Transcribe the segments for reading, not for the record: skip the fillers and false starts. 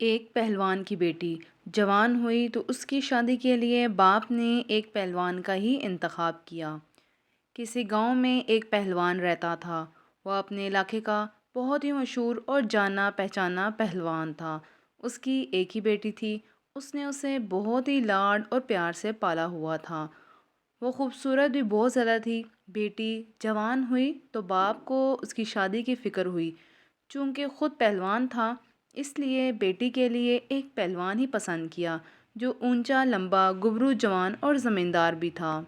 ایک پہلوان کی بیٹی جوان ہوئی تو اس کی شادی کے لیے باپ نے ایک پہلوان کا ہی انتخاب کیا۔ کسی گاؤں میں ایک پہلوان رہتا تھا۔ وہ اپنے علاقے کا بہت ہی مشہور اور جانا پہچانا پہلوان تھا۔ اس کی ایک ہی بیٹی تھی۔ اس نے اسے بہت ہی لاڈ اور پیار سے پالا ہوا تھا۔ وہ خوبصورت بھی بہت زیادہ تھی۔ بیٹی جوان ہوئی تو باپ کو اس کی شادی کی فکر ہوئی۔ چونکہ خود پہلوان تھا اس لیے بیٹی کے لیے ایک پہلوان ہی پسند کیا جو اونچا لمبا گبرو جوان اور زمیندار بھی تھا۔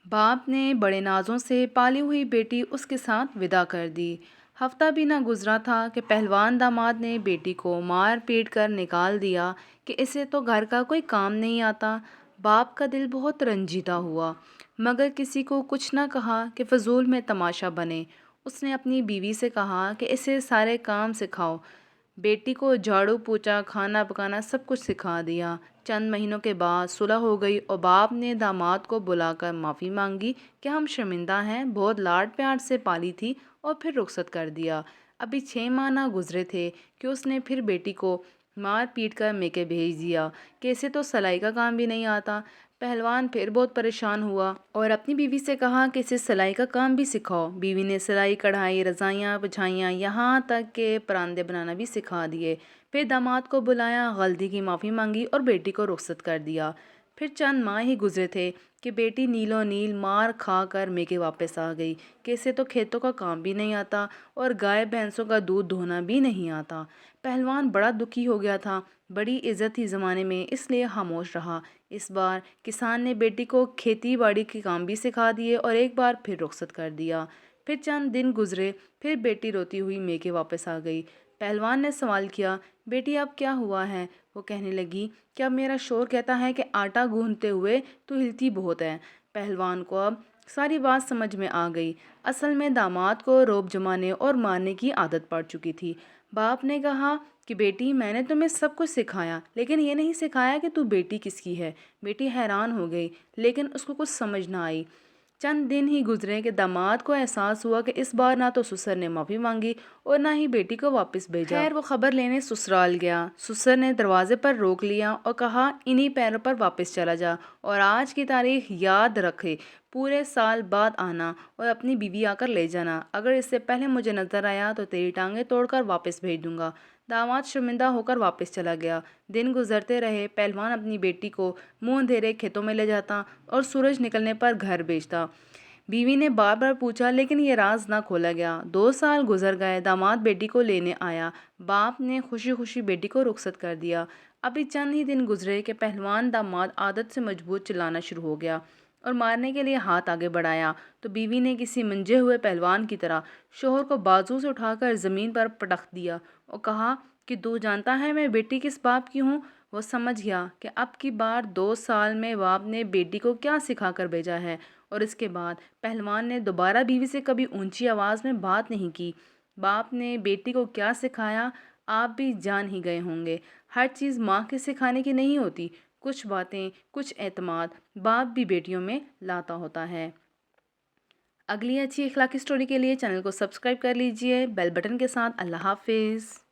باپ نے بڑے نازوں سے پالی ہوئی بیٹی اس کے ساتھ ودا کر دی۔ ہفتہ بھی نہ گزرا تھا کہ پہلوان داماد نے بیٹی کو مار پیٹ کر نکال دیا کہ اسے تو گھر کا کوئی کام نہیں آتا۔ باپ کا دل بہت رنجیدہ ہوا مگر کسی کو کچھ نہ کہا کہ فضول میں تماشا بنے۔ اس نے اپنی بیوی سے کہا کہ اسے سارے کام سکھاؤ۔ بیٹی کو جھاڑو پوچھا کھانا پکانا سب کچھ سکھا دیا۔ چند مہینوں کے بعد صلح ہو گئی اور باپ نے داماد کو بلا کر معافی مانگی کہ ہم شرمندہ ہیں، بہت لاڈ پیار سے پالی تھی، اور پھر رخصت کر دیا۔ ابھی 6 ماہ نہ گزرے تھے کہ اس نے پھر بیٹی کو مار پیٹ کر میکے بھیج دیا کہ اسے تو سلائی کا کام بھی نہیں آتا۔ پہلوان پھر بہت پریشان ہوا اور اپنی بیوی سے کہا کہ اسے سلائی کا کام بھی سکھاؤ۔ بیوی نے سلائی کڑھائی رضائیاں بچھائیاں یہاں تک کہ پراندے بنانا بھی سکھا دیے۔ پھر داماد کو بلایا، غلطی کی معافی مانگی اور بیٹی کو رخصت کر دیا۔ پھر چند ماہ ہی گزرے تھے کہ بیٹی نیلو نیل مار کھا کر میکے واپس آ گئی کہ اسے تو کھیتوں کا کام بھی نہیں آتا اور گائے بھینسوں کا دودھ دھونا بھی نہیں آتا۔ پہلوان بڑا دکھی ہو گیا تھا۔ بڑی عزت تھی زمانے میں اس لیے خاموش رہا۔ اس بار کسان نے بیٹی کو کھیتی باڑی کے کام بھی سکھا دیے اور ایک بار پھر رخصت کر دیا۔ پھر چند دن گزرے، پھر بیٹی روتی ہوئی میکے واپس آ گئی۔ پہلوان نے سوال کیا، بیٹی اب کیا ہوا ہے؟ وہ کہنے لگی کہ اب میرا شوہر کہتا ہے کہ آٹا گوندھتے ہوئے تو ہلتی بہت ہے۔ پہلوان کو اب ساری بات سمجھ میں آ گئی۔ اصل میں داماد کو روب جمانے اور مارنے کی عادت پڑ چکی تھی۔ باپ نے کہا کہ بیٹی میں نے تمہیں سب کچھ سکھایا لیکن یہ نہیں سکھایا کہ تو بیٹی کس کی ہے۔ بیٹی حیران ہو گئی لیکن اس کو کچھ سمجھ نہ آئی۔ چند دن ہی گزرے کہ داماد کو احساس ہوا کہ اس بار نہ تو سسر نے معافی مانگی اور نہ ہی بیٹی کو واپس بھیجا۔ خیر وہ خبر لینے سسرال گیا۔ سسر نے دروازے پر روک لیا اور کہا انہی پیروں پر واپس چلا جا اور آج کی تاریخ یاد رکھے، پورے سال بعد آنا اور اپنی بیوی آ کر لے جانا۔ اگر اس سے پہلے مجھے نظر آیا تو تیری ٹانگیں توڑ کر واپس بھیج دوں گا۔ داماد شرمندہ ہو کر واپس چلا گیا۔ دن گزرتے رہے۔ پہلوان اپنی بیٹی کو منہ اندھیرے کھیتوں میں لے جاتا اور سورج نکلنے پر گھر بھیجتا۔ بیوی نے بار بار پوچھا لیکن یہ راز نہ کھولا گیا۔ 2 سال گزر گئے۔ داماد بیٹی کو لینے آیا۔ باپ نے خوشی خوشی بیٹی کو رخصت کر دیا۔ ابھی چند ہی دن گزرے کہ پہلوان داماد عادت سے مجبور چلانا شروع ہو گیا اور مارنے کے لیے ہاتھ آگے بڑھایا تو بیوی نے کسی منجے ہوئے پہلوان کی طرح شوہر کو بازو سے اٹھا کر زمین پر پٹخ دیا اور کہا کہ تو جانتا ہے میں بیٹی کس باپ کی ہوں؟ وہ سمجھ گیا کہ اب کی بار 2 سال میں باپ نے بیٹی کو کیا سکھا کر بھیجا ہے، اور اس کے بعد پہلوان نے دوبارہ بیوی سے کبھی اونچی آواز میں بات نہیں کی۔ باپ نے بیٹی کو کیا سکھایا آپ بھی جان ہی گئے ہوں گے۔ ہر چیز ماں کے سکھانے کی نہیں ہوتی، کچھ باتیں، کچھ اعتماد باپ بھی بیٹیوں میں لاتا ہوتا ہے۔ اگلی اچھی اخلاقی سٹوری کے لیے چینل کو سبسکرائب کر لیجئے بیل بٹن کے ساتھ۔ اللہ حافظ۔